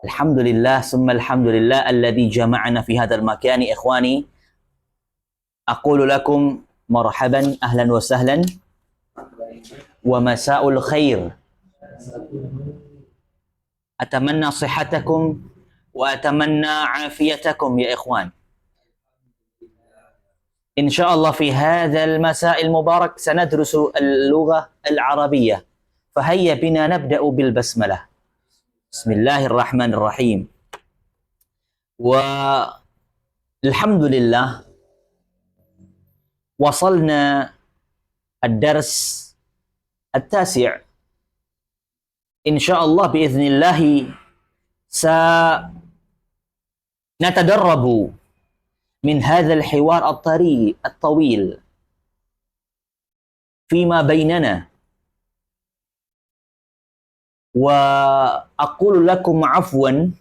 الحمد لله ثم الحمد لله الذي جمعنا في هذا المكان إخواني. أقول لكم مرحبا أهلا وسهلا ومساء الخير. أتمنى صحتكم وأتمنى عافيتكم يا إخوان. إن شاء الله في هذا المساء المبارك سندرس اللغة العربية، فهيا بنا نبدأ بالبسملة. بسم الله الرحمن الرحيم. والحمد لله وصلنا الدرس التاسع. إن شاء الله بإذن الله سنتدرب من هذا الحوار الطويل فيما بيننا، وأقول لكم عفوا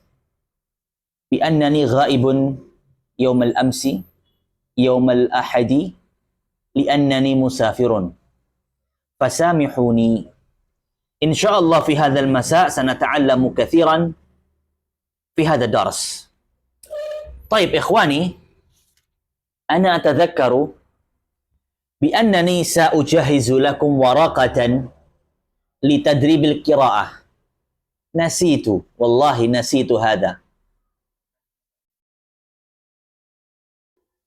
بأنني غائب يوم الأمس يوم الأحد لأنني مسافر، فسامحوني. إن شاء الله في هذا المساء سنتعلم كثيرا في هذا الدرس. طيب إخواني، أنا أتذكر بأنني سأجهز لكم ورقة لتدريب القراءة. نسيت، والله نسيت هذا.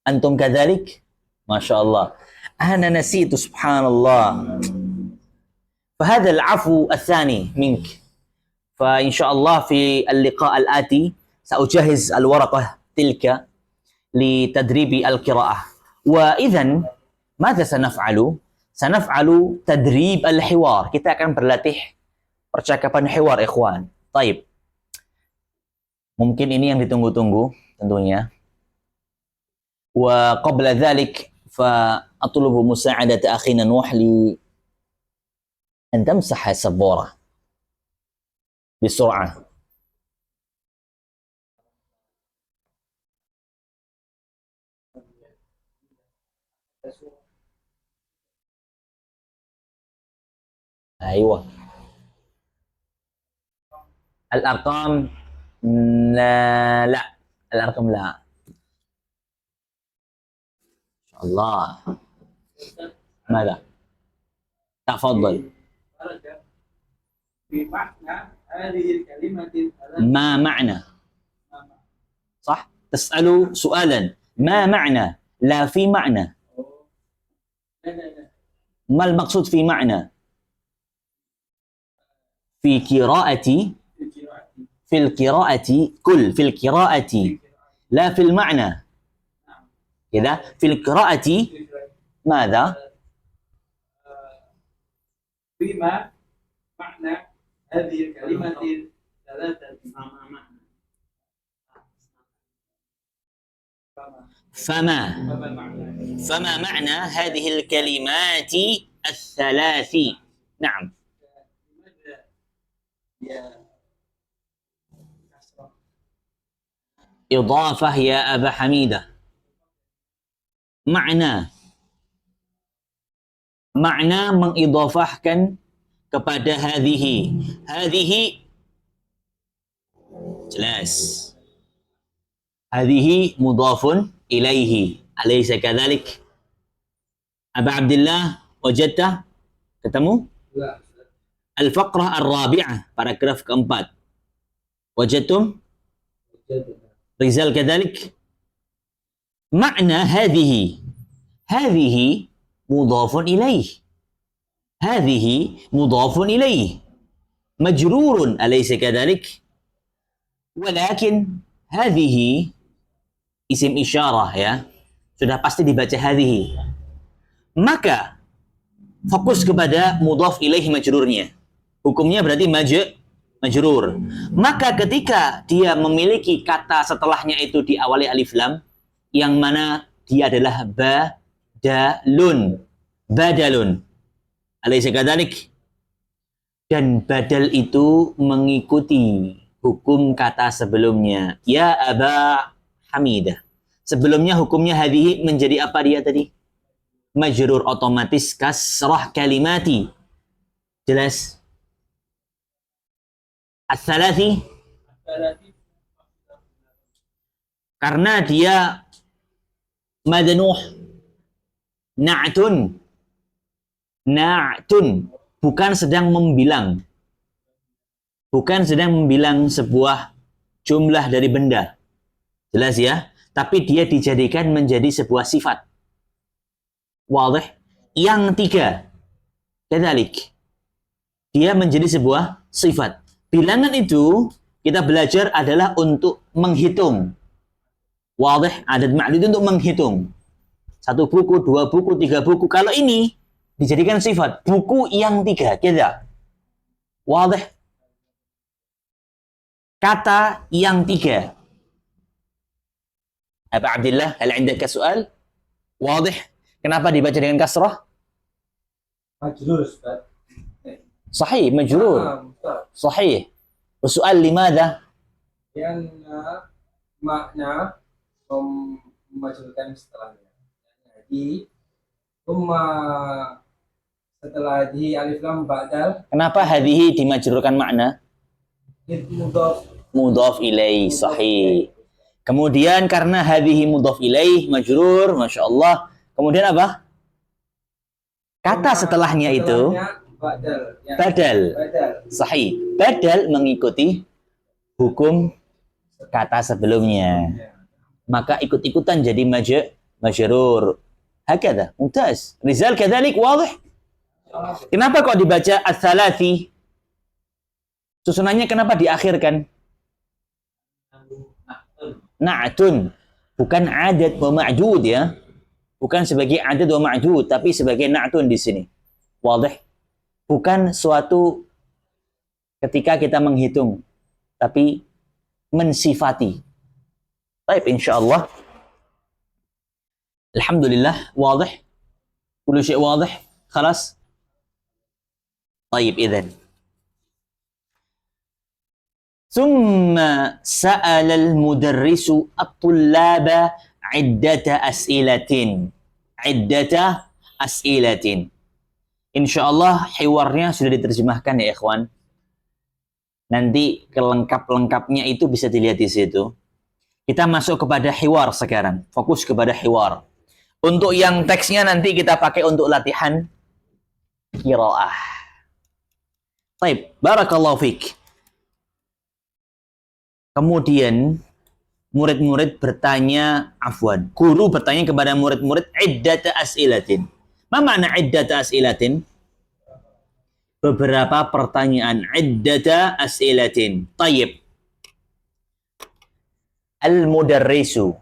أنتم كذلك؟ ما شاء الله. أنا نسيت سبحان الله. فهذا العفو الثاني منك. فإن شاء الله في اللقاء الآتي سأجهز الورقة تلك لتدريب القراءة. وإذن ماذا سنفعل؟ سنفعل تدريب الحوار. Kita akan berlatih percakapan hiwar ikhwan. طيب. Mungkin ini yang ditunggu-tunggu tentunya. وقبل ذلك فأطلب مساعدة أخينا نوح أن تمسح السبورة بسرعة. أيوة. الأرقام لا الأرقام لا. الله. ماذا؟ تفضل. بمعنى هذه الكلمة ما معنى؟ صح؟ تسأل سؤالا ما معنى، لا في معنى. ما المقصود في معنى؟ في قراءة، في القراءة في القراءة لا في المعنى. كذا في القراءة ماذا؟ بما معنى هذه الكلمة ثلاثة فما معنى هذه الكلمات الثلاث؟ نعم. إضافة يا أبا حميدة. Makna mengidhafahkan kepada hadhihi. Hadhihi jelas. Hadhihi mudhafun ilaihi. Alaysa kadzalik? Aba Abdullah, wajadta? Ketemu? لا. Al-faqrah ar-rabi'ah, paragraf keempat. Wajadtum? Rizal kadzalik? Makna hadhihi. Hadhihi mudhafun ilaih. Hadhihi mudhafun ilaih. Majrurun, alaysa kadzalik? Walakin hadhihi isim isyarah ya. Sudah pasti dibaca hadhihi. Maka fokus kepada mudhaf ilaih majrurnya. Hukumnya berarti majrur. Maka ketika dia memiliki kata setelahnya itu diawali alif lam, yang mana dia adalah badalun. Badalun. Alaysa kadzalik? Dan badal itu mengikuti hukum kata sebelumnya. Ya Aba Hamidah. Sebelumnya hukumnya hadhihi menjadi apa dia tadi? Majrur, otomatis kasrah kalimati. Jelas? As-salathi ثلاثين. Karena dia madnuh. Na'tun. Na'tun. Bukan sedang membilang. Bukan sedang membilang sebuah jumlah dari benda. Jelas ya? Tapi dia dijadikan menjadi sebuah sifat. Wadih? Yang tiga. Kedalik. Dia menjadi sebuah sifat. Bilangan itu kita belajar adalah untuk menghitung. Wadih? Adad ma'dud untuk menghitung. 1 buku, 2 buku, 3 buku. Kalau ini dijadikan sifat. Buku yang 3. Kira. Wadih? Kata yang 3. Aba Abdillah, hal indaka soal? Wadih? Kenapa dibaca dengan kasrah? Majrur, Ustaz. Sahih, majrur. Ustaz. Sahih. Soal limadha? Yang makna memajrurkan setelahnya. Jadi, setelah di alif lam ba'dal. Kenapa hadhihi dimajrurkan makna? Mudhaf ilaih, sahih. Kemudian karena hadhihi mudhaf ilaih, majrur, Masya Allah. Kemudian apa? Kata setelahnya itu badal. Sahih. Badal mengikuti hukum kata sebelumnya. Maka ikut-ikutan jadi majrur. Hakadha. Mumtaz. Rizal kadhalik wadih. Kenapa kok dibaca ats-tsalathi? Susunannya kenapa diakhirkan? Na'tun. Bukan adat wa ma'dud ya. Bukan sebagai adat wa ma'dud, tapi sebagai na'tun di sini. Wadih. Bukan suatu ketika kita menghitung, tapi mensifati. Baik, insyaallah. Alhamdulillah, wadih. Kullu syai' wadih. Khalas. Baik, idzan. ثم سأل المدرس الطلاب عدة أسئلة. Insyaallah hiwarnya sudah diterjemahkan ya ikhwan. Nanti kelengkap-lengkapnya itu bisa dilihat di situ. Kita masuk kepada hiwar sekarang. Fokus kepada hiwar. Untuk yang teksnya nanti kita pakai untuk latihan qiraah. Baik, barakallahu fiik. Kemudian murid-murid bertanya, guru bertanya kepada murid-murid iddata as'ilatin. Ma makna iddata as'ilatin? Beberapa pertanyaan. Iddata as'ilatin. Tayyib. Al-mudarrisu.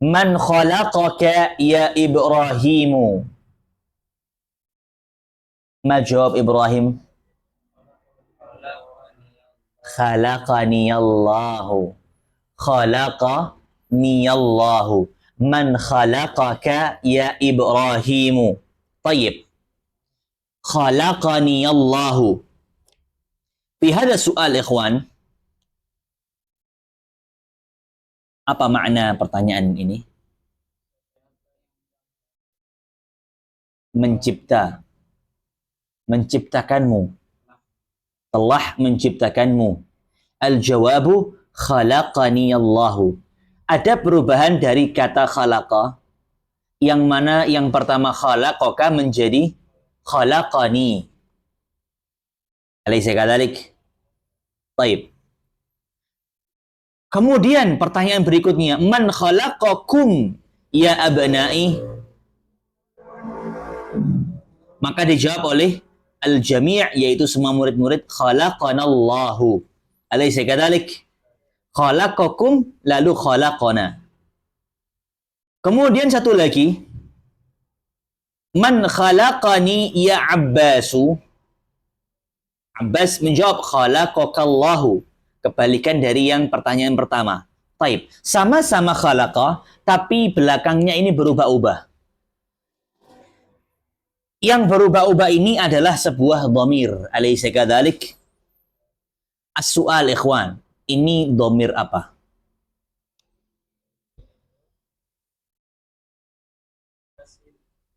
Man khalaqaka ya Ibrahimu? Ma jawab Ibrahim? Khalaqani Allahu. Khalaqani Allahu. Man khalaqaka ya Ibrahimu? Tayyib. Khalaqani Allahu. Fi hadha soal ikhwan. Apa makna pertanyaan ini? Mencipta. Menciptakanmu. Telah menciptakanmu. Al-jawabu khalaqani Allahu. Ada perubahan dari kata khalaqa, yang mana yang pertama khalaqaka menjadi khalaqani. Alaysa kadzalik? Baik. Kemudian pertanyaan berikutnya, man khalaqakum ya abna'i? Maka dijawab oleh al-jami', yaitu semua murid-murid, khalaqanallahu. Alaysa kadzalik? Khalaqakum lalu khalaqana. Kemudian satu lagi, man khalaqani ya Abbasu? Abbas menjawab khalaqakallahu. Kebalikan dari yang pertanyaan pertama. Taib. Sama-sama khalaqa, tapi belakangnya ini berubah-ubah. Yang berubah-ubah ini adalah sebuah dhamir. Alaysa kadzalik? As-su'al ikhwan. Ini dhamir apa?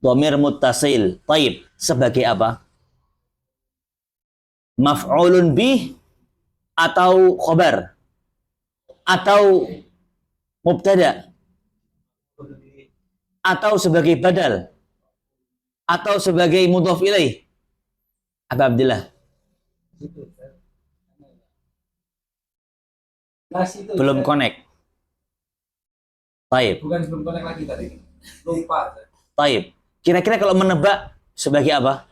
Dhamir muttasil. Taib. Sebagai apa? Maf'ulun bih atau khobar? atau mubtada atau sebagai badal atau sebagai mudhaf ilaih? Apa Abdillah? Itu, Ustaz. Nas itu, Belum Ustaz. connect. Taib. Bukan sebelum connect lagi tadi. Lupa, Ustaz. Taib. Kira-kira kalau menebak sebagai apa?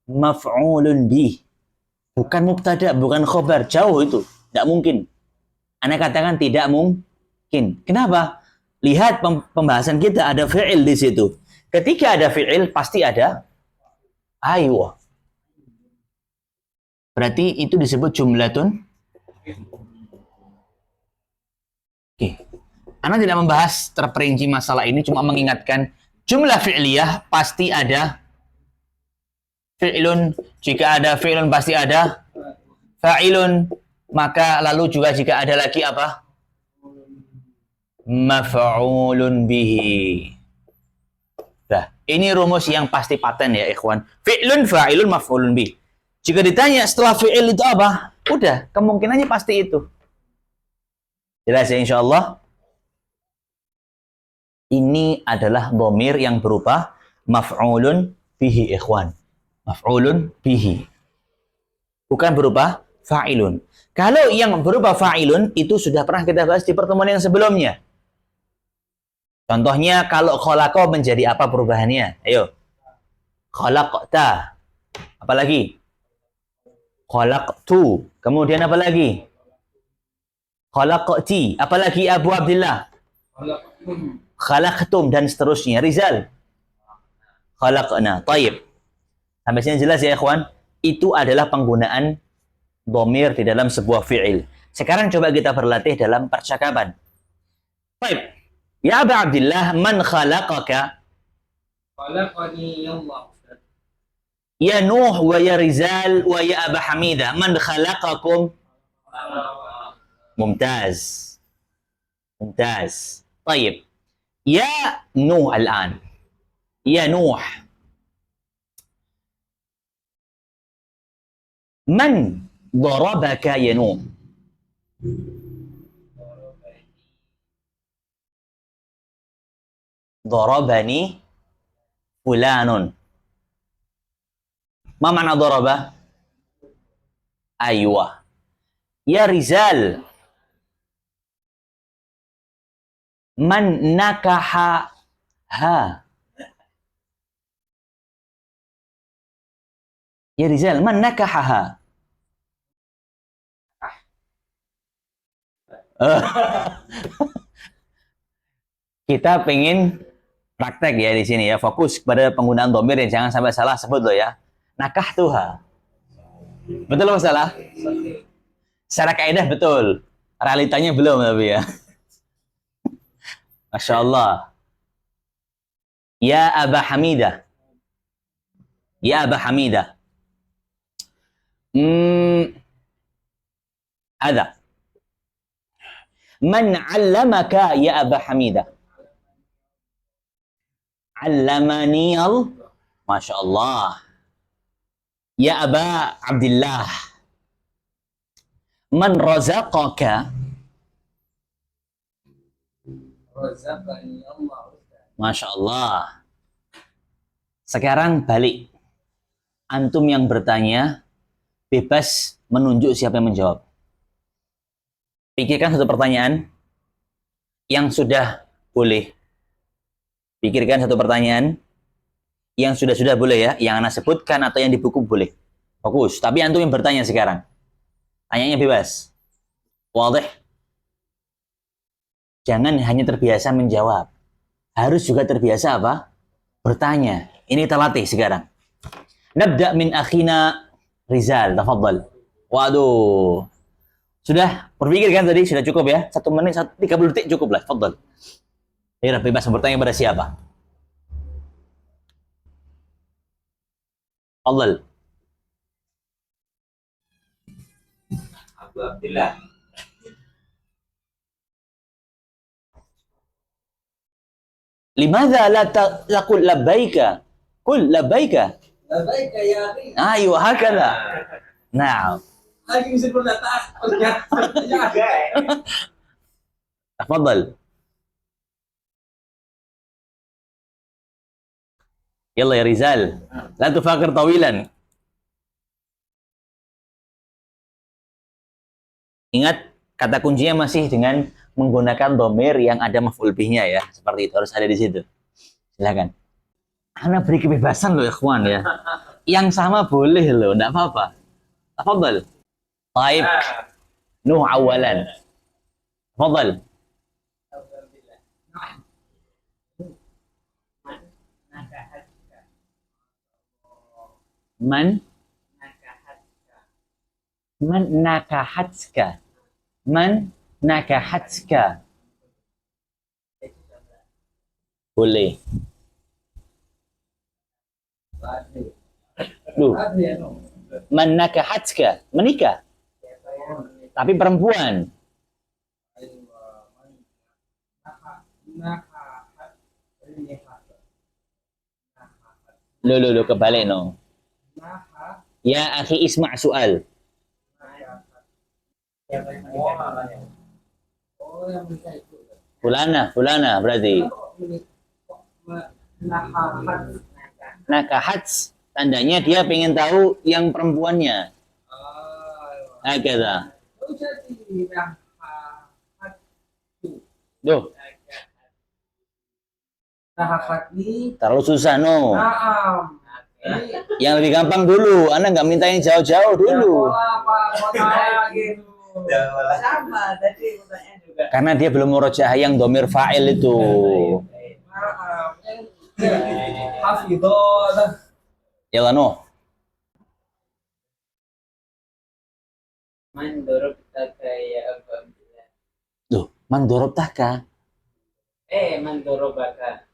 Maf'ulun bih. Bukan mubtada, bukan khobar. Jauh itu. Tidak mungkin. Anda katakan tidak mungkin. Kenapa? Lihat pembahasan kita ada fi'il di situ. Ketika ada fi'il pasti ada aywa. Berarti itu disebut jumlatun. Oke. Anda tidak membahas terperinci masalah ini, cuma mengingatkan jumlah fi'liyah pasti ada fi'ilun. Jika ada fi'ilun pasti ada fa'ilun. Maka lalu juga jika ada lagi apa? Maf'ulun bihi. Nah, ini rumus yang pasti paten ya ikhwan. Fi'lun fa'ilun maf'ulun bihi. Jika ditanya setelah fi'il itu apa? Udah, kemungkinannya pasti itu. Jelas ya insyaallah? Ini adalah dhamir yang berupa maf'ulun bihi ikhwan. Maf'ulun bihi. Bukan berupa fa'ilun. Kalau yang berupa fa'ilun itu sudah pernah kita bahas di pertemuan yang sebelumnya. Contohnya kalau khalaqa menjadi apa perubahannya? Ayo. Khalaqta. Apa lagi? Khalaqtu. Kemudian apa lagi? Khalaqti. Apa lagi Abu Abdullah? Khalaqtum dan seterusnya. Rizal. Khalaqna. Taib. Sampai sini jelas ya ikhwan? Itu adalah penggunaan dhamir di dalam sebuah fi'il. Sekarang coba kita berlatih dalam percakapan. Baik. Ya Aba Abdillah, man khalaqaka? Khalaqani Allah. Ya Nuh wa ya Rizal wa ya Aba Hamidah. Man khalaqakum? Mumtaz. Mumtaz. Baik. Ya Nuh al-an. Ya Nuh. Man ضربك يا نوح ضربني فلان ما معنى ضرب أيوة يا رجال من نكحها يا رجال من نكحها Kita pengen praktek ya di sini ya, fokus pada penggunaan dhamir yang jangan sampai salah sebut loh ya. Nakah tuha. Betul apa salah? Secara kaidah betul. Realitanya belum tapi ya. Masya Allah. Ya Aba Hamidah. Ya Aba Hamidah. Ada. Man 'allamaka ya Aba Hamidah? 'Allamani Masya Allah. Ya Aba Abdillah. Man razaqaka? Razaqani Allah. Masya Allah. Sekarang balik. Antum yang bertanya bebas menunjuk siapa yang menjawab. Pikirkan satu pertanyaan yang sudah boleh. Pikirkan satu pertanyaan yang sudah boleh ya. Yang Anda sebutkan atau yang di buku boleh. Fokus. Tapi antum yang bertanya sekarang. Tanyanya bebas. Wadih. Jangan hanya terbiasa menjawab. Harus juga terbiasa apa? Bertanya. Ini kita latih sekarang. Nabda min akhina Rizal. Tafadhal. Waduh. Sudah berpikir kan tadi? Sudah cukup ya? 1 menit, 30 detik cukup lah. Fadhal. Ya, bebas bertanya pada siapa? Fadhal. Abu Abdillah. Limadha la taqul labbaika? Qul labbaika. Labbaika ya akhi. Aywa hakadha. Naam. lagi bisa berdataan. Ternyata ada. تفضل. يلا يا رجال لا تفكر طويلا. Ingat kata kuncinya masih dengan menggunakan domir yang ada maf'ul bihnya ya. Seperti itu harus ada di situ. Silakan. Ana beri kebebasan loh ikhwan ya. Yang sama boleh loh, enggak apa-apa. Tafadhal. Baik. Nuh awalan. Tafadhal. Man nakahatska. Man nakahatska. Boleh. Duh. Man nakahatska. Menikah. Tapi perempuan. Lo kebalik no. Ya akhi isma' soal. Oh, yang bisa itu. Fulana berarti. Nakahats tandanya dia pengen tahu yang perempuannya. Hakada. Duh, terlalu susah no. Yang lebih gampang dulu. Anda nggak minta yang jauh-jauh dulu. Sama, tadi pertanyaan juga. Karena dia belum murojaah yang domir fa'il itu. Hafidhah. Yalla no. Man darabtaka ya Abu Abdillah. Duh, man dorobtaka. Man darabaka.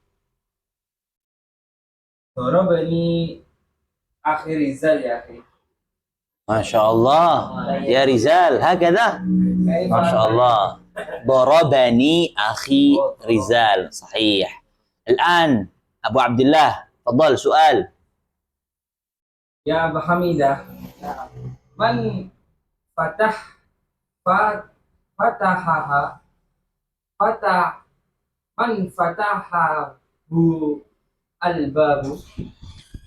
Darabani akhi Rizal ya akhi. Masya Allah. Ya Rizal, hakada. Masya Allah. Darabani akhi Rizal. Sahih. الآن أبو عبد الله تفضل سؤال. Ya Abu Hamidah. Man fatahaha man fatahahu al-babu.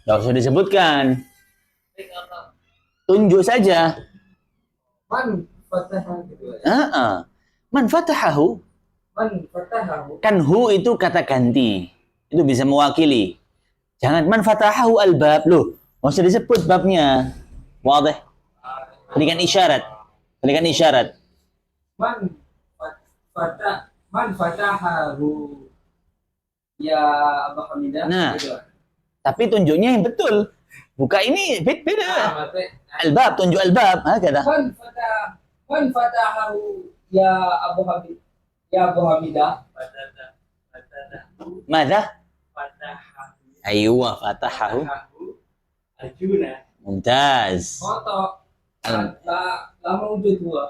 Nggak usah disebutkan. Tunjuk saja. Man fatahahu. Man fatahahu. Man fatahahu. Kan hu itu kata ganti. Itu bisa mewakili. Jangan man fatahahu al-bab. Loh, nggak usah disebut babnya. Wadih. Berikan isyarat. Berikan isyarat. Man fatahahu ya Abu Hamidah. Nah. Gitu. Tapi tunjuknya yang betul. Buka ini beda. Al-bab, tunjuk al-bab. Hakada. Man fatahahu ya Abu Hamidah. Ya Abu Hamidah. Mada? Fatahahu. Aywa, fatahahu. Arjuna. Mumtaz. Foto. La mawjud huwa.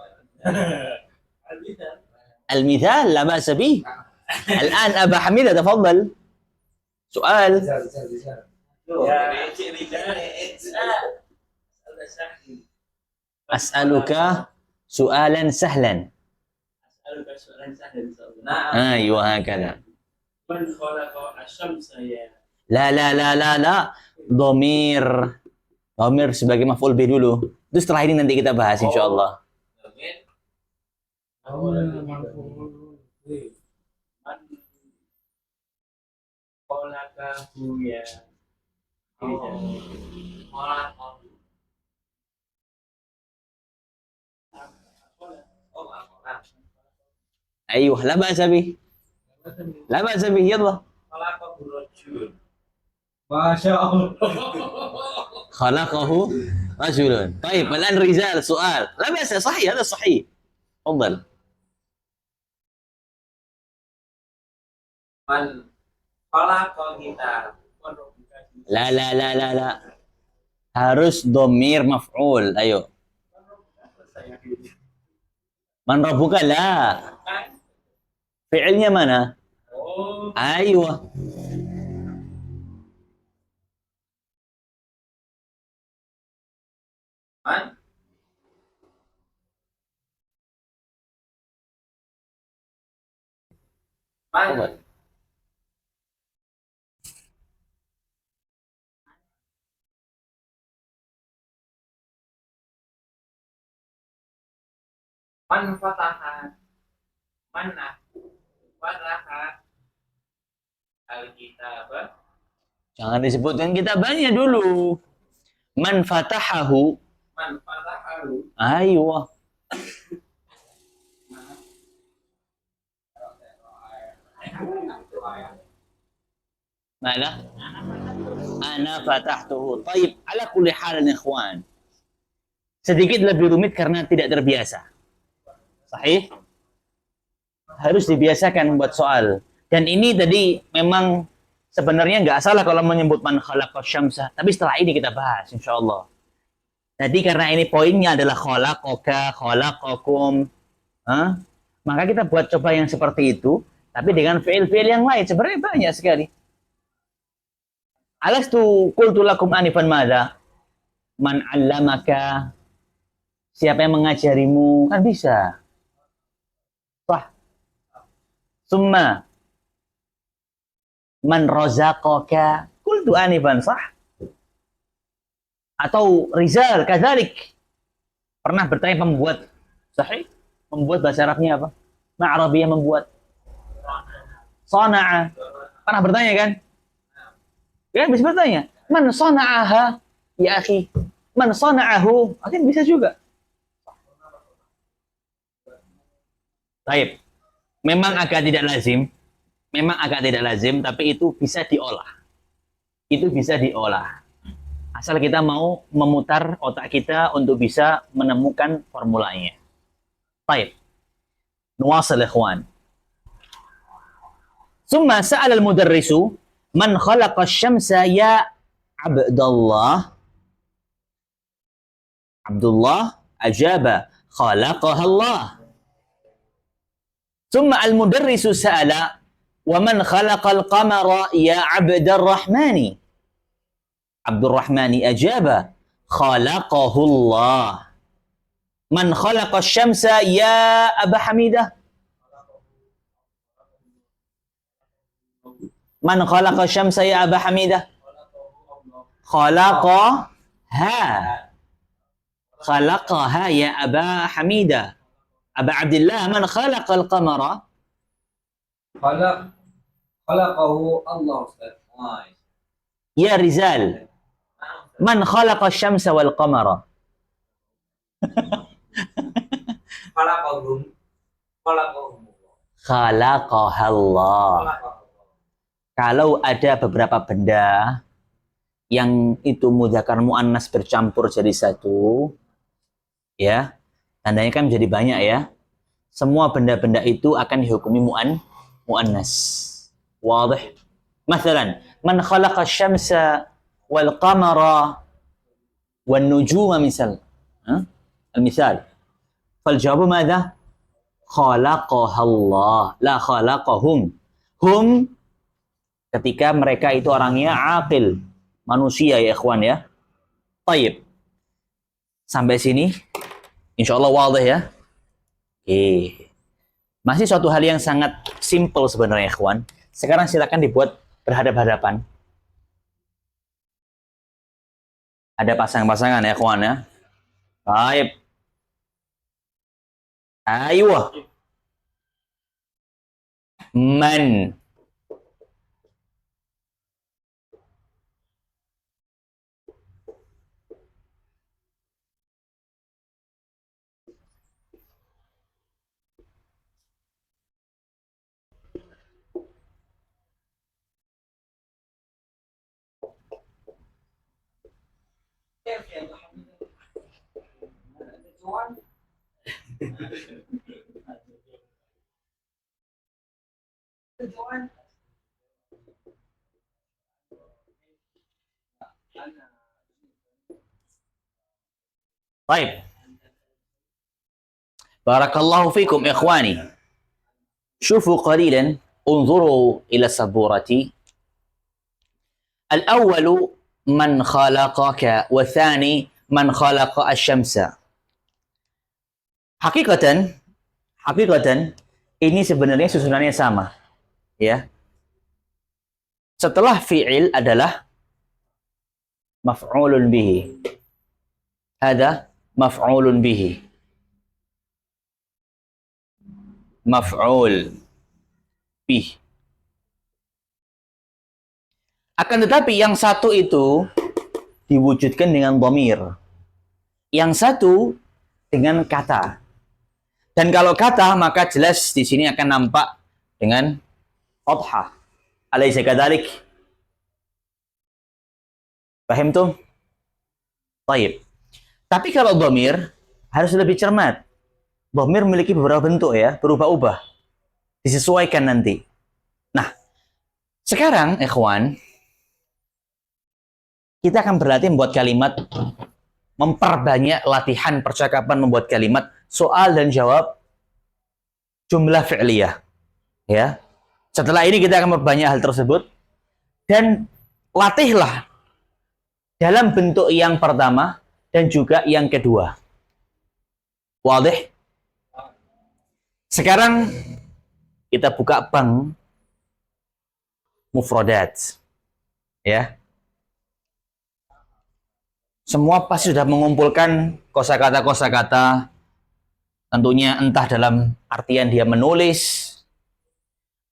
المثال لا بأس به. الآن أبا حميدة تفضل. سؤال. أسألك سؤالا سهلا. أيوة هكذا. من خلق الشمس ya. لا. ضمير sebagai maf'ul bih dulu. Itu setelah ini nanti kita bahas insyaallah. أيوة لا بأس به. لا بأس به يلا. Masya Allah. خلقه رجل. طيب الآن رجال سؤال. لا بأس صحيح هذا صحيح. تفضل. Man khalaqa kita. لا. Harus domir maf'ul. Ayo. Man rabbuka la. Fi'ilnya mana? Aywa. Man Man man fataha mana fataha al-kitab. Jangan disebutkan kitabannya dulu. Man fatahahu. Man fatahahu. Ayo. Mana? Ana fatahtuhu. Taib. Ala kulli halin ikhwan. Sedikit lebih rumit karena tidak terbiasa. Sahih? Harus dibiasakan membuat soal. Dan ini tadi memang sebenarnya nggak salah kalau menyebut man khalaqas syamsa. Tapi setelah ini kita bahas, insya Allah. Jadi karena ini poinnya adalah khalaqaka, khalaqakum. Maka kita buat coba yang seperti itu. Tapi dengan fi'il-fi'il yang lain. Sebenarnya banyak sekali. Alastu qultu lakum anifan madza? Man 'allamaka? Siapa yang mengajarimu? Kan bisa. Sah. Summa man razaqaka? Qultu anifan, sah. Atau Rizal kadzalik. Pernah bertanya pembuat sahih? Membuat bahasa Arabnya apa? Ma'rabiyah membuat. Sana'a. Pernah bertanya kan? Ya bisa bertanya, man sana'aha ya akhi, man sana'ahu, akhirnya bisa juga. Baik, memang agak tidak lazim, tapi itu bisa diolah. Itu bisa diolah. Asal kita mau memutar otak kita untuk bisa menemukan formulanya. Baik, nuwasil ikhwan. Summa sa'al al-mudarrisu man khalaqa syamsa ya Abdullah. Abdullah ajaba khalaqaha Allah. Thumma al-mudarrisu sa'ala wa man khalaqal qamara ya Abdurrahmani. Abdurrahmani ajaba khalaqahu Allah. Man khalaqa syamsa ya Aba Hamidah. Man khalaqa syamsa ya Aba Hamidah? Khalaqaha. Khalaqaha ya Aba Hamidah. Aba Abdullah, man khalaqal qamara? Khalaqahu Allah, Ustaz. Ya Rizal, man khalaqa syamsa wal qamara? Khalaqahum. Khalaqaha Allah. Kalau ada beberapa benda yang itu mudzakkar muannas bercampur jadi satu, ya, tandanya kan menjadi banyak ya. Semua benda-benda itu akan dihukumi muannas. Wadih? Masalan, man khalaqa syamsa wal qamara wan nujuma misal. Al-misal. Fal jawabu madza? Khalaqaha Allah, la khalaqahum. Hum ketika mereka itu orangnya aqil, manusia ya ikhwan ya. Taib. Sampai sini insyaallah wadih ya. Oke. Masih suatu hal yang sangat simple sebenarnya ikhwan. Sekarang silakan dibuat berhadap-hadapan. Ada pasang-pasangan ya ikhwan ya. Taib. Ayo. Man Baik. Barakallahu fikum ikhwani. Syufu qalilan, unzuru ila saburati. Al-awwalu man khalaqaka wa thani man khalaqa asy-syamsa. Hakikatan ini sebenarnya susunannya sama. Ya. Setelah fi'il adalah maf'ulun bihi. Ada maf'ulun bihi. Maf'ul bih. Akan tetapi yang satu itu diwujudkan dengan dhamir. Yang satu dengan kata. Dan kalau kata maka jelas di sini akan nampak dengan fathah. Alaysa kadzalik? Paham tuh? Baik. Tapi kalau dhamir harus lebih cermat. Dhamir memiliki beberapa bentuk ya, berubah-ubah. Disesuaikan nanti. Nah, sekarang ikhwan, kita akan berlatih membuat kalimat, memperbanyak latihan percakapan membuat kalimat soal dan jawab jumlah fi'liyah. Ya. Setelah ini kita akan memperbanyak hal tersebut dan latihlah dalam bentuk yang pertama dan juga yang kedua. Wadih? Sekarang kita buka bank mufradat. Ya. Semua pasti sudah mengumpulkan kosakata-kosakata, tentunya entah dalam artian dia menulis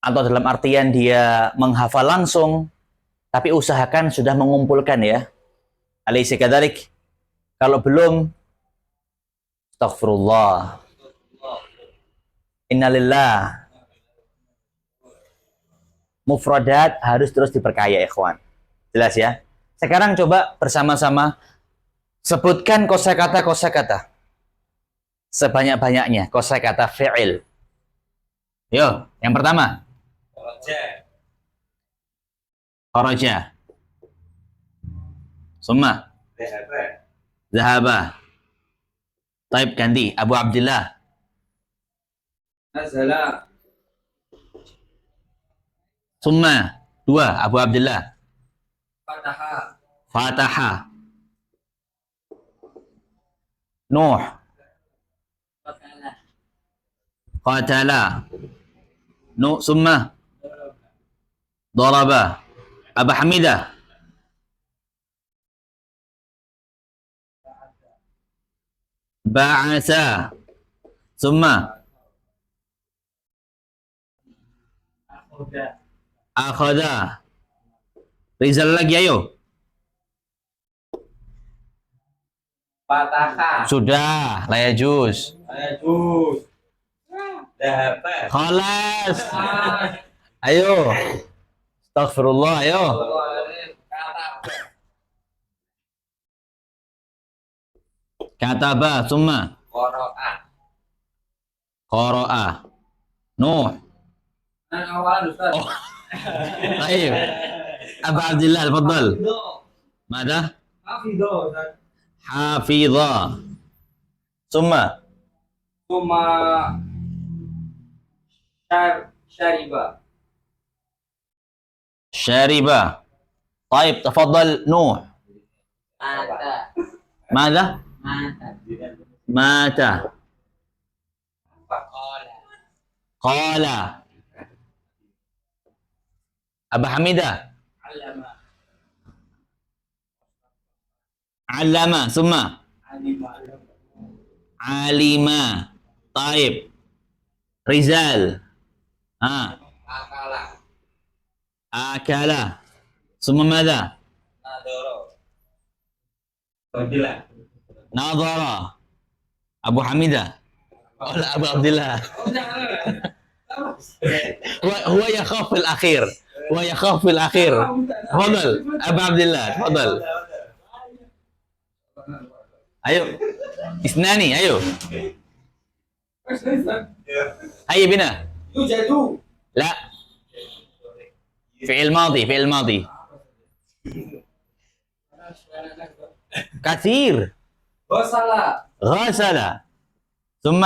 atau dalam artian dia menghafal langsung, tapi usahakan sudah mengumpulkan ya. Alaysa kadzalik? Kalau belum, astaghfirullah. Innalillah. Mufradat harus terus diperkaya ikhwan. Jelas ya? Sekarang coba bersama-sama sebutkan kosakata-kosakata. Sebanyak-banyaknya kosakata fi'il. Yo, yang pertama. Kharaja. Summa. Zahaba. Taib ganti. Abu Abdillah. Nazala. Summa. Dua. Abu Abdillah. Fataha. Fataha. Nuh. Qatala. Nuh. Summa. Daraba. Abu Hamidah. Ba'asa. Summa. Akhada. Rizal lagi ayo. Fataha. Sudah, la yajuz. Ajuz. Dahaba. Khalas. Ayo. Astaghfirullah, ayo. Kataba, summa. Qara'a. Qara'a. Nuh. Nah, awalan Ustaz. Oh. Baik. Abu Abdillah, tafadhal. Mada? Hafidho Ustaz. Hafidha. Summa. Suma syariba. Syariba. Taib, tafadhal Nuh. Mata. Mada? Mata. Mata. Faqala. Qala. Abu Hamidah. Allama. Allama. Summa. Alima. Alima. Taib. Rizal. Akala. Akala. Summa mada? Nadoro. Fadila. Nadara. Abu Hamidah. Oh, لا أبو عبد الله هو يخاف في الأخير هو يخاف في الأخير تفضل أبو عبد الله تفضل أيوه اثنان أيوه هيا بنا يوجد. لا فعل ماضي فعل ماضي كثير Wasala. غسل ثم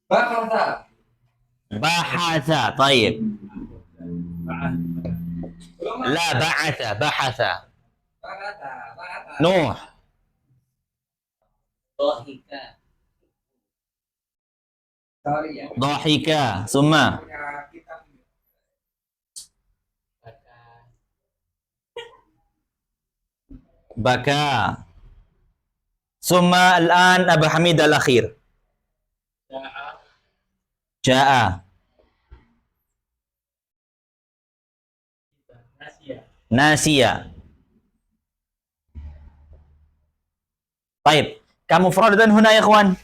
Bakhata. بحث طيب لا بعث بحث Bakhata. Bakhata. نوح Dohika. Sorry ya. Dhahika. Summa. Punya kitab. Baka. Summa al-an Abu Hamid al-akhir. Ja'a. Nasiya. Baik. Kamu mufradatan huna ya ikhwan.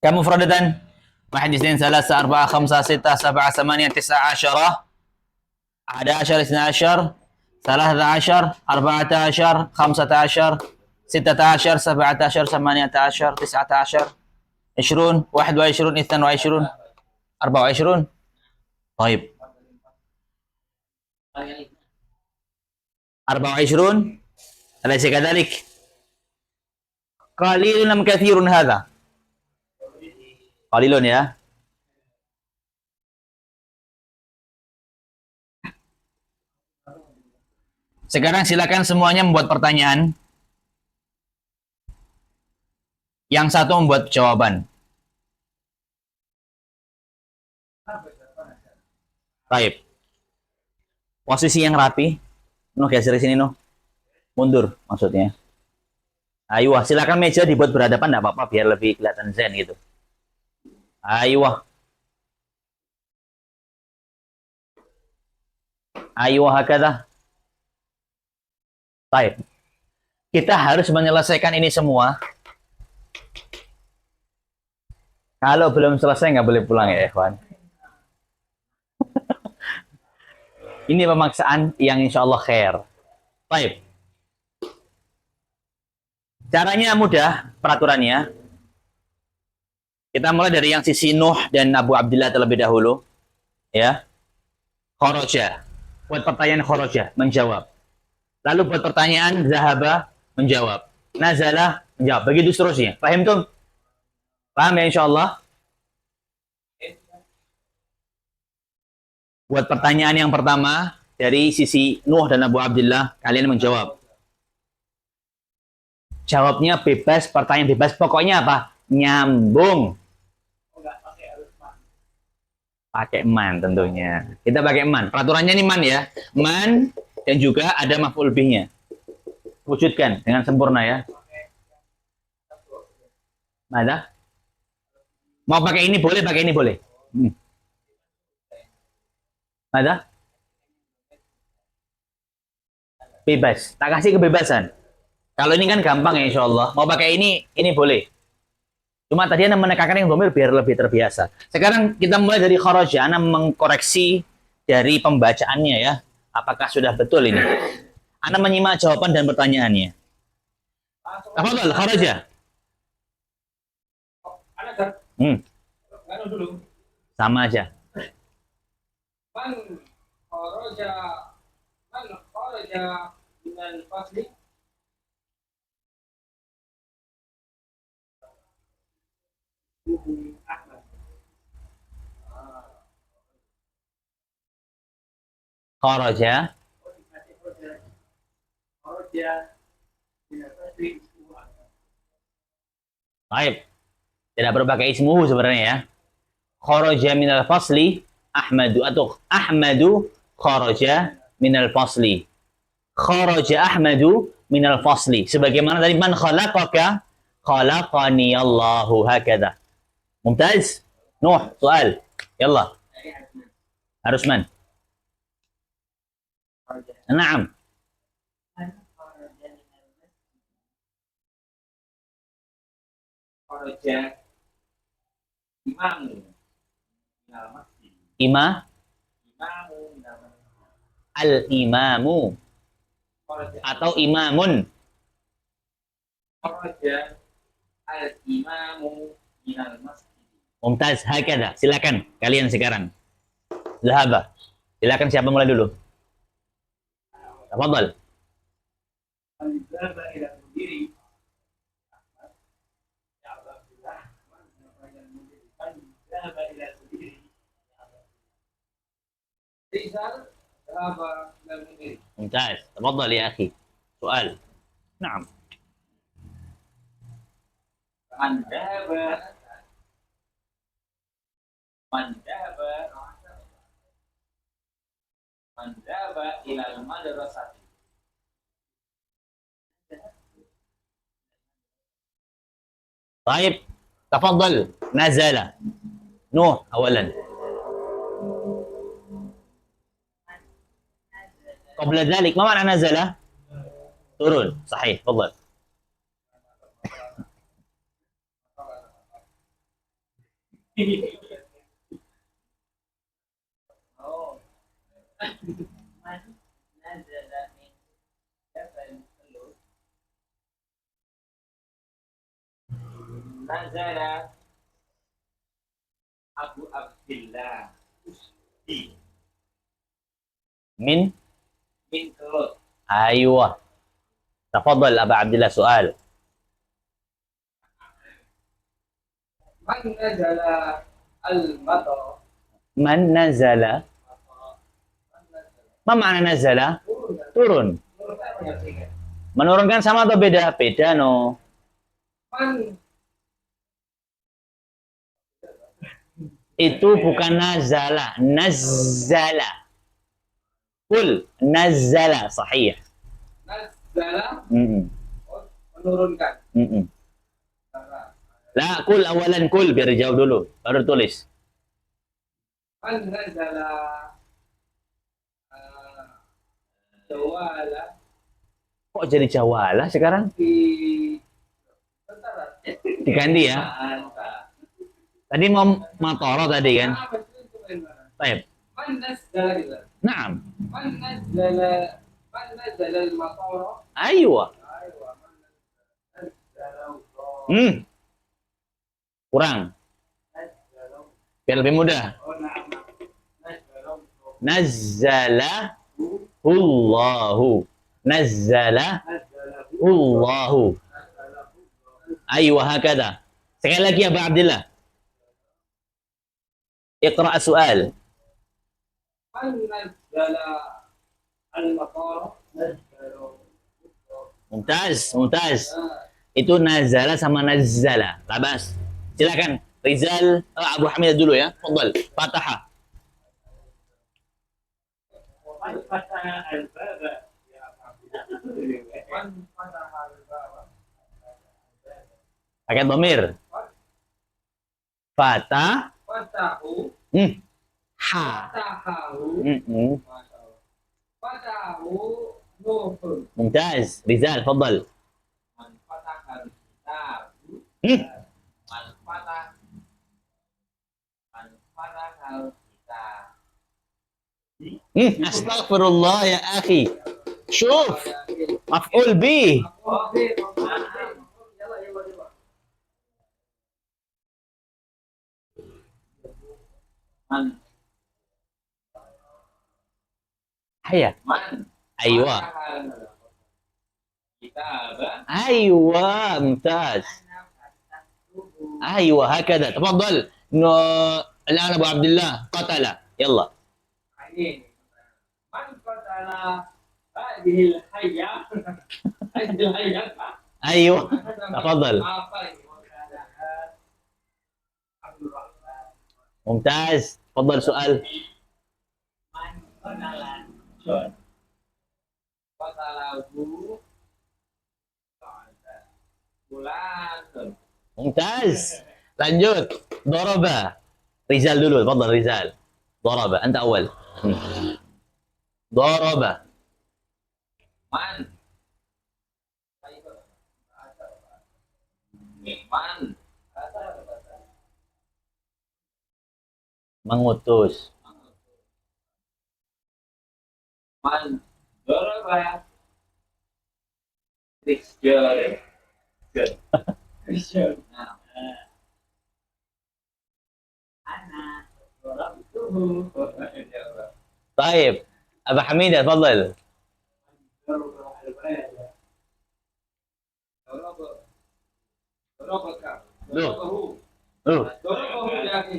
Kamu mufradatan. 1 2 3 4 5 6 7 8 9 10 11 12 13 14 15 16 17 18 19 20 21 22 24 طيب 24 أليس كذلك؟ قليل أم كثير هذا؟ قليل ya. Sekarang silakan semuanya membuat pertanyaan. Yang satu membuat jawaban. Baik. Posisi yang rapi. Nuh, geser di sini, Nuh. Mundur maksudnya. Ayo, silakan meja dibuat berhadapan, enggak apa-apa biar lebih kelihatan zen gitu. Ayo. Ayo, hakada. Baik. Kita harus menyelesaikan ini semua. Kalau belum selesai nggak boleh pulang ya, ikhwan. Ini pemaksaan yang insya Allah khair. Baik. Caranya mudah, peraturannya. Kita mulai dari yang sisi Nuh dan Abu Abdillah terlebih dahulu. Ya. Khoroja. Buat pertanyaan khoroja, menjawab. Lalu buat pertanyaan zahaba, menjawab. Nazalah, menjawab. Begitu seterusnya. Paham tuh? Paham ya insya Allah? Buat pertanyaan yang pertama, dari sisi Nuh dan Abu Abdillah, kalian menjawab. Jawabnya bebas, pertanyaan bebas. Pokoknya apa? Nyambung. Pakai man tentunya. Kita pakai man. Peraturannya ini man ya. Man dan juga ada maf'ul bihnya. Wujudkan dengan sempurna ya. Mana? Mau pakai ini boleh, pakai ini boleh. Ada? Bebas. Tak kasih kebebasan. Kalau ini kan gampang ya insya Allah. Mau pakai ini boleh. Cuma tadi Anda menekankan yang domir biar lebih terbiasa. Sekarang kita mulai dari kharaja. Anda mengkoreksi dari pembacaannya ya. Apakah sudah betul ini? Anda menyimak jawaban dan pertanyaannya. Apa betul? Kharaja. Dulu. Sama aja. Man kharaja minal fasli. Ahmad. Kharaja. Kharaja minal fasli. Baik. Tidak perlu pakai ismuhu sebenarnya ya. Kharaja minal fasli Ahmadu atau Ahmadu kharaja minal fasli. Kharaja Ahmadu minal fasli. Sebagaimana tadi man khalaqaka khalaqani Allahu hakada. Mumtaz. Nuh, soal. Yalla. Harus man. Naam. Kharaja imam minal masjid. Al-imamu atau imamun. Kharaja al-imamu minal masjid. Mumtaz, hakada. Silakan kalian sekarang. Zahaba. Silakan siapa mulai dulu? Tafadhal. Al-zahaba ila mudiri. ممتاز تفضل يا أخي سؤال نعم Man dhaba Man dhaba ilal madrasati. طيب تفضل نزل نوح أولا قبل ذلك ما معنى نزل turun صحيح تفضل Oh. Man nazala min jabal Uhud. Nazala Abu Abdillah من min Uhud. أيوة تفضل أبا عبد الله سؤال Man nazala al-matar. من نزل ما معنى نزل turun menurunkan sama atau beda beda no Man itu bukan nazala nazzala kul nazzala sahih nazala Mm-mm. menurunkan. Mm-mm. La kul awalan kul biar jawab dulu baru tulis Man nazala jawala kok jadi jawala sekarang di tentara. diganti ya tadi mau matoro tadi kan Apa itu benar? baik Man nazala gitu. naam Man nazala al-matar. aywa Aywa, man nazala Allah. kurang Nazala. biar lebih mudah Oh, na'am. Nazala. nazzala Allahu nazzala Allahu aywa hakada sekali lagi ya Pak Abdullah اقرأ السؤال Man nazala al-matar. Nazala. mumtaz itu nazala sama nazzala labas silakan Rizal Abu Hamid dulu ya fadal Fatahah Man fataha al-baba. Man fataha al-baba. pakai dhamir Fatah Fatahu. ha Fatahu. Masya Allah. Fatahu Nuhun. mumtaz Rizal fadal Man fataha al-kitab. Man fataha al-kitab. astaghfirullah ya akhi شوف مفعول به Man هيا man أيوة kitab. أيوة ممتاز أيوة هكذا تفضل الآن أبو عبد الله قتل يلا Ini man qatala hadhil hayya. Hadhil hayya. أيوة تفضل Apa ini? Abdul Rahman. ممتاز تفضل سؤال Man qatala qatalahu fulan. ممتاز lanjut ضرب رجال dulu تفضل رجال ضرب أنت أول ضرب Man man mengutus man daraba Rijal. Rijal. Nah. Ana darabtuhu. طيب أبا حميدة تفضل Darabahu. Darabahu ya akhi.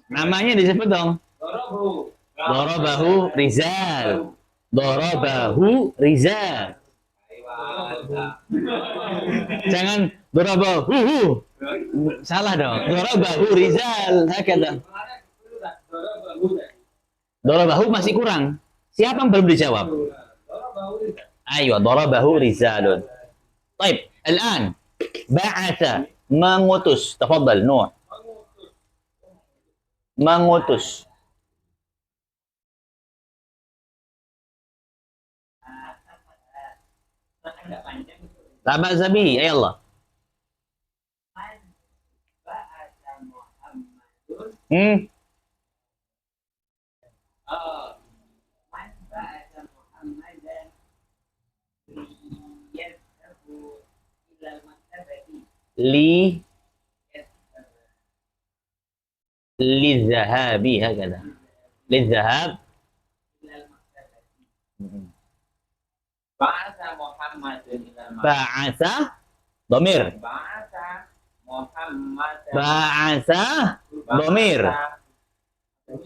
namanya disebut dong Darabahu. Darabahu Rizal Darabahu Rizal jangan Darabahu salah dong Darabahu Rizal hakada Darabahu masih kurang. Siapa yang belum dijawab? Ayo, darabahu rizalun. Baik, الآن ba'atha mengutus. Tafadhal, Nuh. Mengutus. La ba'sa bihi, ya Allah. Hmm. Li lidhahabi hakada. Lidhahab. Ba'atha Muhammadun ilal Ba'atha domir. Ba'atha Muhammadan. Ba'atha domir.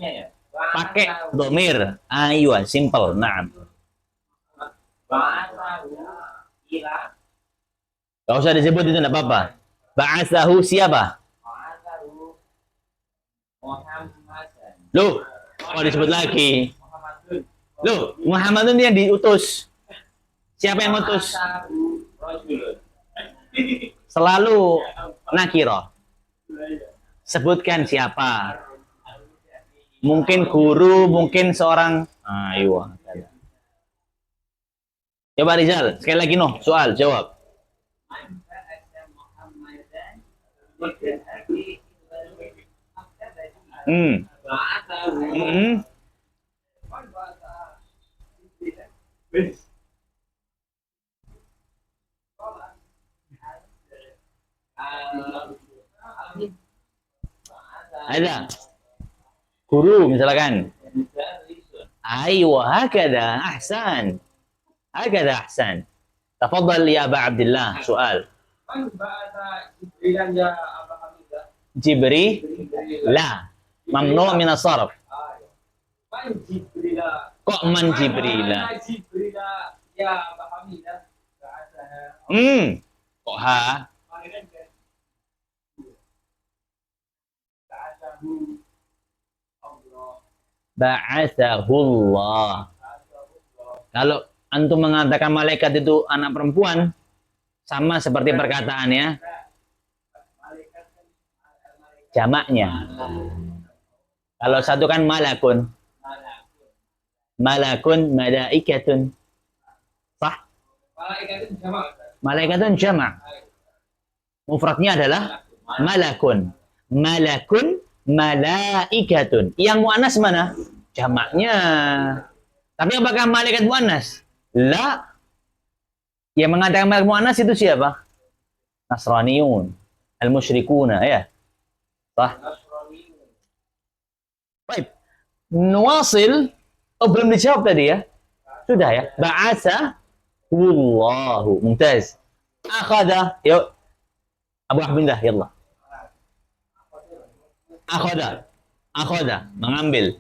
Ya. Pakai domir. Aywa, simple. Naam. Ba'athahu ila Gak usah disebut itu enggak apa-apa. Ba'athahu siapa? Ba'athahu Muhammadan. Loh, kok disebut lagi? Muhammadun. Loh, Muhammad itu yang diutus. Siapa yang utus? Ba'athahu rajulun. Selalu nakiro. Sebutkan siapa. Mungkin guru, mungkin seorang. Ayo. Coba Rizal, sekali lagi noh, soal, jawab. Hmm. Hmm. Ada. Guru misalkan. Ayo, hakada, ahsan. Hakada, ahsan. Tafadhal ya Aba Abdullah, soal. Man ba'atha Jibrilan ya Aba Hamidah. Jibri, la. Mamnu min as-sarf. Man Jibrila. Kok man Jibrila? Man Jibrila ya Aba Hamidah. Ba'athaha. Kok ha? Ba'athahu Allah. Ba'athahullah. Kalau antum mengatakan malaikat itu anak perempuan, sama seperti perkataannya, jamaknya. Kalau satu kan malakun. Malakun, malaikatun. Sah? Malaikatun jamak. Malaikatun jamak. Mufradnya adalah malakun. Malakun, malaikatun. Yang mu'anas mana? Jamaknya. Tapi apakah malaikat mu'anas? La. Yang mengatakan malaikat mu'anas itu siapa? Nasraniyun. Al-musyrikuna, ya. Sah? Baik. Nuwasil. Oh, belum dijawab tadi ya? Sudah ya. Ba'asa Wallahu. Mumtaz. Akhada. Yuk. Abu Ahmindah, yallah. Akhada. Akhada. Mengambil.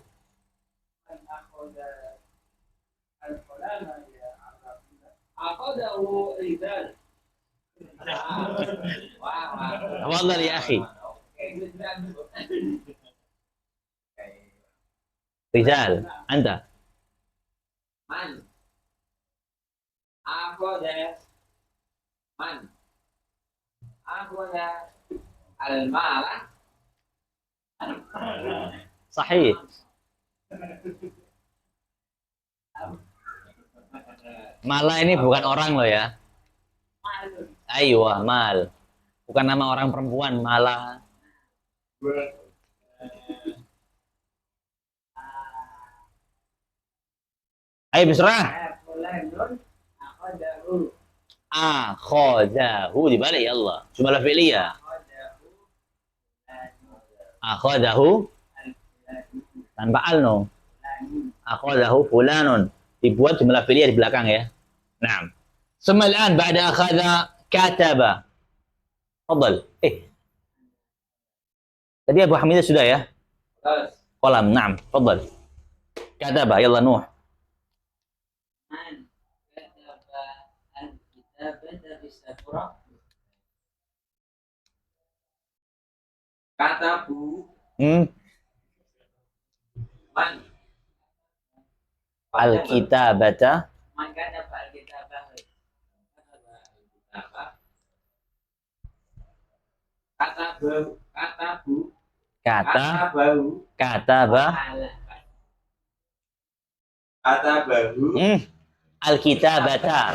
Akhadahu rizal. Tafadhal ya akhi. Rizal, anta. Man akhada man akhada al-mala. Sahih. Mala ini bukan orang loh ya. Ayo, mal. Bukan nama orang perempuan, Mala. Ayo bisrah. Akhadahu dibalik ya Allah. Jumlah fi'liyah. Akhadahu tanpa al no. Akhadahu fulanun. Dibuat jumlah fi'liyah di belakang ya. Naam. ثم الآن بعد أخذ كتب. تفضل. Tadi Abu Hamidah sudah ya? Qalam. Naam. Tafadhal. Kataba. Yalla Nuh. Man kataba al-kitabata bis-sabra. Katabu. Man Al-kitabata. Man kataba al-kitabah. Katabahu. Katabu. Kata. Katabahu. Kataba. Katabahu. Al-kitabata.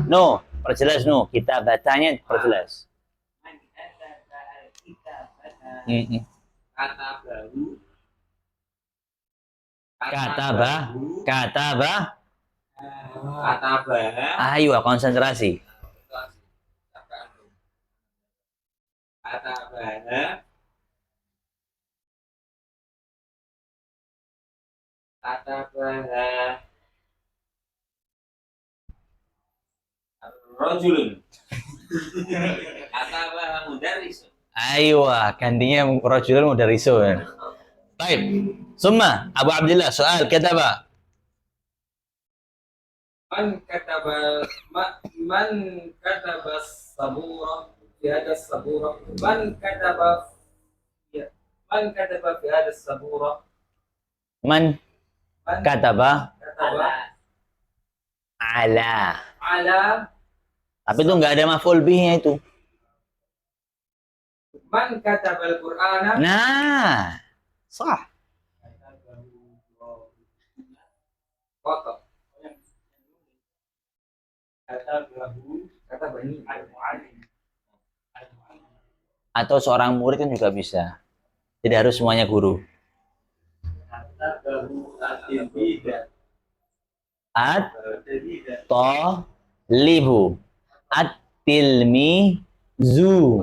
No. Perjelas no. Kitabatanya perjelas. Man kataba al-kitabah. Katabahu. Kataba. Kataba. Katabah. Ayo konsentrasi. Katabah. Katabah. Rajulun. Katabah mudarris. Ayo gantinya rajulun mudarisun. Baik. Summa Abu Abdullah soal kataba. Man kataba sabura fi hada sabura. Man kataba fi hada sabura. Man Man kataba kataba ala. ala. Tapi itu nggak ada maf'ul bihnya itu. Man kataba al-Qur'ana. Nah, sah. Kotor. Kata bani al-mu'allim. Atau seorang murid kan juga bisa. Tidak harus semuanya guru. At to libu at tilmi zu.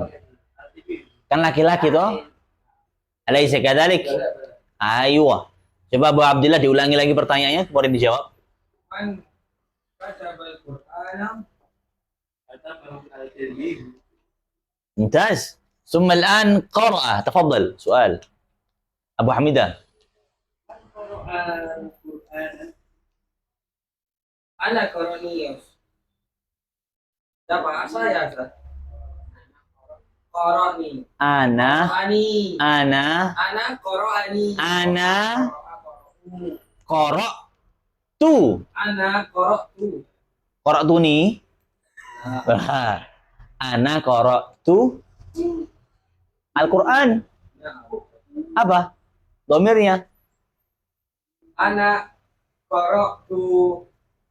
Kan laki-laki toh? Alaysa kadzalik? Ayo. Coba Bu Abdillah diulangi lagi pertanyaannya, boleh dijawab. Man kataba al-Qur'ana. Kataba al-tilmi. ممتاز. ثم الآن قرأ. تفضل سؤال أبو حميدة. Ana koronius. Siapa? Saya, Ustaz. Koroni. أنا Ani. أنا Ana koroni. أنا قرأت. Ana korotu. قرأتني. أنا قرأت Al-Quran. Apa? Domirnya. Ana korotu.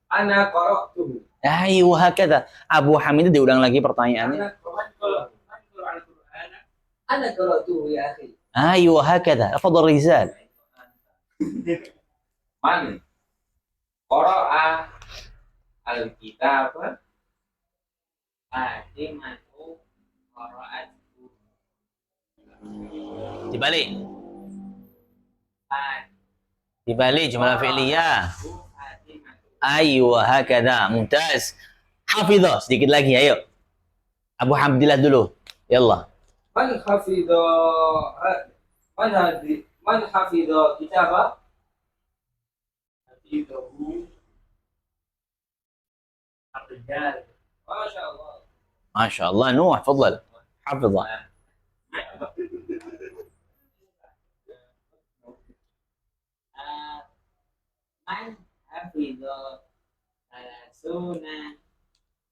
Ana korotu. Ayo, hakata. Abu Hamid diulang lagi pertanyaannya. Ana korotu ya akhi. Ayo, hakata. Afadhal Rizal. Man qara'a al-kitab Fatimatu qara'at. Dibalik. Dibalik jumlah fi'liyah. Ayo, hakata. Mumtaz. Hafidhah. Sedikit lagi, ayo. Abu Hamdillah dulu. Yallah. Man hafidha man hafidha kitaba hafidhahu ar-rijal. Masyaallah. ما شاء الله. نوح تفضل. حفظه. Man hafidha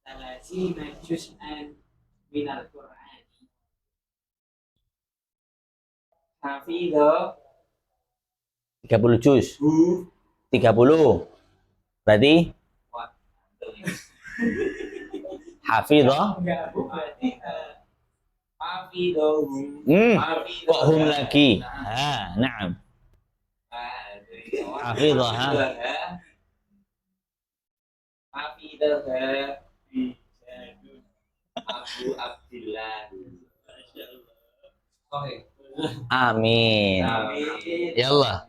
salasina juz'an minal Qur'an. Hafidha 30 juz. 30. Berarti hafidhah. Kok hum lagi? Na'am. Hafidhaha. Hafidhaha Abu Abdillah. Amin. Yallah.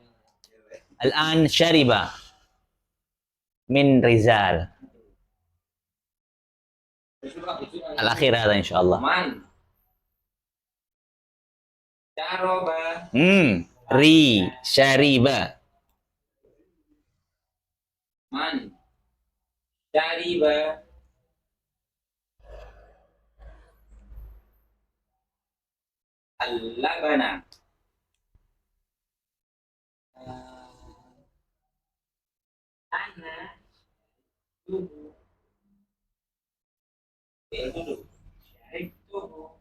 Al-an syariba min Rizal. Al-akhir hada insyaallah. Man Syaraba. Ri syariba. Man Syariba Al-labana. Ana tubuh. Itu syarib tubuh.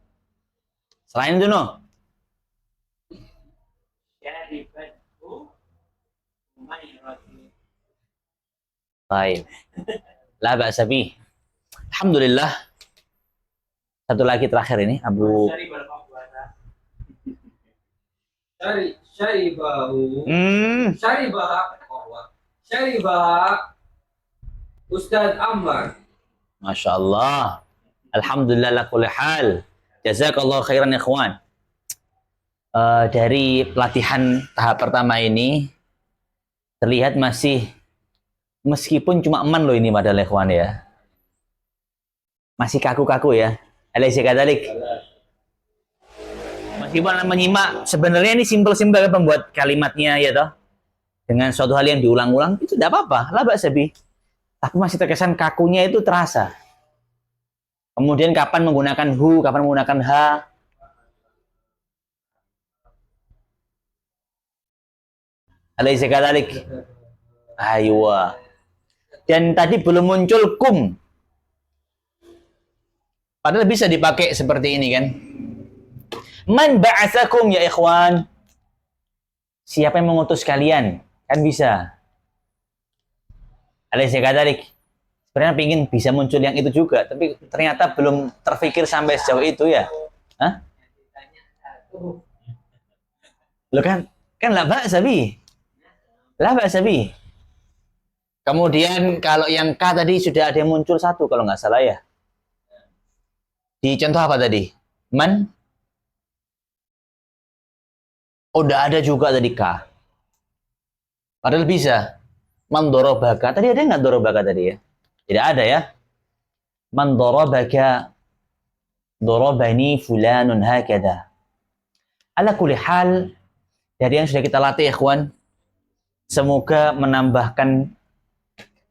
Selain itu no. Syaribatu Umairatu. Baik. La ba'sa bih. Alhamdulillah. Satu lagi terakhir ini Abu Syaribal maqbara. Syaribahu. Syaribaha. Syaribaha Ustadz Ammar. Masya Allah. Alhamdulillah la kulli hal. Jazakallah khairan ikhwan. Dari pelatihan tahap pertama ini terlihat masih, meskipun cuma eman loh ini padahal ikhwan ya, masih kaku-kaku ya. Alaysa kadzalik. Meskipun menyimak, sebenarnya ini simpel-simpel pembuat kalimatnya ya toh, dengan suatu hal yang diulang-ulang itu tidak apa-apa, la ba'sa bih. Tapi masih terkesan kakunya itu terasa. Kemudian kapan menggunakan hu, kapan menggunakan ha. Alaysa kadzalik. Aywa. Dan tadi belum muncul kum. Padahal bisa dipakai seperti ini kan. Man ba'atsakum ya ikhwan. Siapa yang mengutus kalian? Kan bisa. Alaysa kadzalik. Sebenarnya pingin bisa muncul yang itu juga, tapi ternyata belum terfikir sampai sejauh itu ya. Hah? Lo kan la ba'sa bih. La ba'sa bih. Kemudian kalau yang K tadi sudah ada yang muncul satu kalau nggak salah ya. Di contoh apa tadi? Man? Oh, udah ada juga tadi K. Padahal bisa. Man dorobaka. Tadi ada nggak dorobaka tadi ya? Tidak ada ya. Man dorobaka. Dorobani fulanun hakada. Ala kulli hal. Dari yang sudah kita latih ikhwan. Semoga menambahkan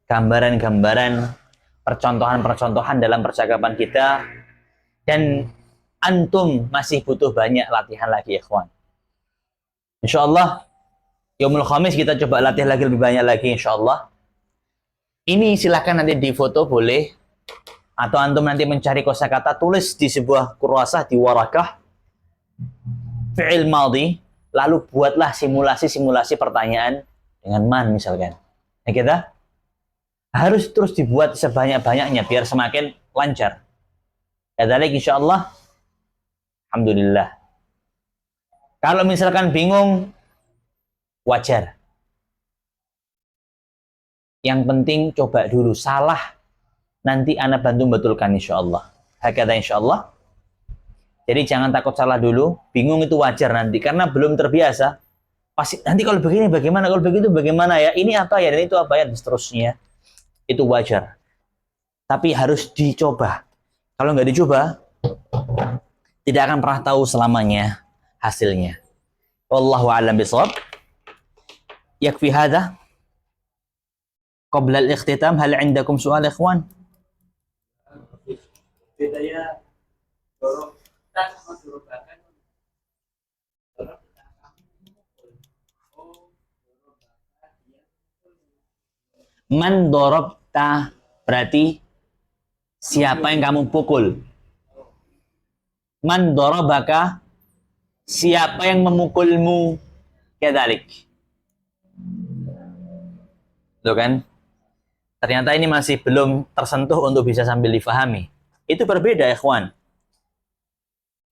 gambaran-gambaran, percontohan-percontohan dalam percakapan kita, dan antum masih butuh banyak latihan lagi ikhwan. Insyaallah Yaumul Khamis kita coba latih lagi lebih banyak lagi insyaallah. Ini silakan nanti difoto boleh, atau antum nanti mencari kosakata, tulis di sebuah kurasah di warakah fi'il madhi, lalu buatlah simulasi-simulasi pertanyaan dengan man misalkan. Ya kita harus terus dibuat sebanyak-banyaknya biar semakin lancar. Kadzalik insyaallah. Alhamdulillah. Kalau misalkan bingung, wajar. Yang penting coba dulu. Salah, nanti ana bantu betulkan insyaallah. Hakata insyaallah. Jadi jangan takut salah dulu. Bingung itu wajar nanti karena belum terbiasa. Pasti nanti kalau begini bagaimana, kalau begitu bagaimana ya? Ini apa ya dan itu apa ya dan seterusnya. Itu wajar. Tapi harus dicoba. Kalau nggak dicoba, tidak akan pernah tahu selamanya hasilnya. Wallahu a'lam bishawab. Yakfi hadha. Qabla al-ikhtitam, hal 'indakum su'al ikhwan? Bedanya dorong tak sama dorobakan. Man dorobta berarti siapa yang kamu pukul. Man dorobaka siapa yang memukulmu. Kadzalik. Tuh kan? Ternyata ini masih belum tersentuh untuk bisa sambil difahami. Itu berbeda ikhwan.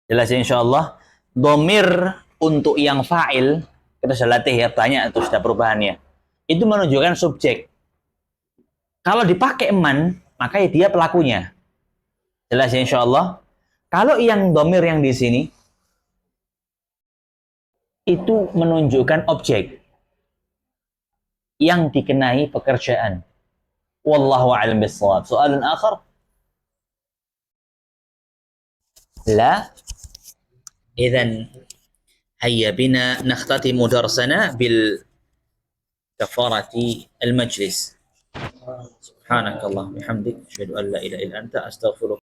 Jelas insyaallah. Domir untuk yang fa'il kita sudah latih ya, banyak itu sudah perubahannya. Itu menunjukkan subjek. Kalau dipakai man, maka dia pelakunya. Jelas ya insyaallah. Kalau yang domir yang di sini itu menunjukkan objek yang dikenai pekerjaan. Wallahu a'lam bishawab. Soalan akhar? La. Idzan hayya bina nakhtatimu darsana bil kafarati al majlis. Subhanakallahumma wa bihamdik, asyhadu an la ilaha illa anta, astaghfiruka